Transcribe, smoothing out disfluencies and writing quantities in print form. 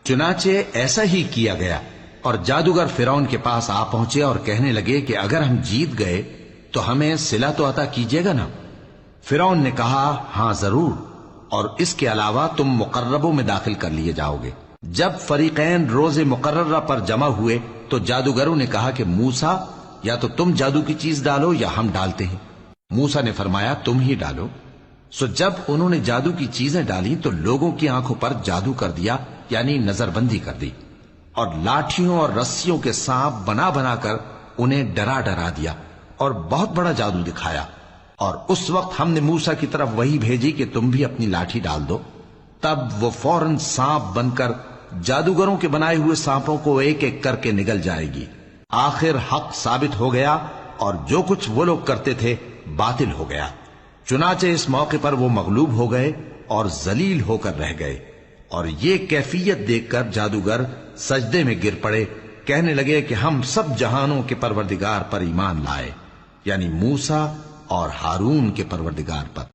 چنانچہ ایسا ہی کیا گیا، اور جادوگر فرعون کے پاس آ پہنچے اور کہنے لگے کہ اگر ہم جیت گئے تو ہمیں صلہ تو عطا کیجیے گا نا؟ فرعون نے کہا ہاں ضرور، اور اس کے علاوہ تم مقربوں میں داخل کر لیے جاؤ گے۔ جب فریقین روز مقررہ پر جمع ہوئے تو جادوگروں نے کہا کہ موسیٰ، یا تو تم جادو کی چیز ڈالو یا ہم ڈالتے ہیں۔ موسیٰ نے فرمایا تم ہی ڈالو۔ سو جب انہوں نے جادو کی چیزیں ڈالی تو لوگوں کی آنکھوں پر جادو کر دیا، یعنی نظر بندی کر دی، اور لاٹھیوں اور رسیوں کے سانپ بنا بنا کر انہیں ڈرا ڈرا دیا اور بہت بڑا جادو دکھایا۔ اور اس وقت ہم نے موسیٰ کی طرف وحی بھیجی کہ تم بھی اپنی لاٹھی ڈال دو، تب وہ فوراً سانپ بن کر جادوگروں کے بنائے ہوئے سانپوں کو ایک ایک کر کے نگل جائے گی۔ آخر حق ثابت ہو گیا اور جو کچھ وہ لوگ کرتے تھے باطل ہو گیا۔ چنانچہ اس موقع پر وہ مغلوب ہو گئے اور ذلیل ہو کر رہ گئے، اور یہ کیفیت دیکھ کر جادوگر سجدے میں گر پڑے، کہنے لگے کہ ہم سب جہانوں کے پروردگار پر ایمان لائے، یعنی موسیٰ اور ہارون کے پروردگار پر۔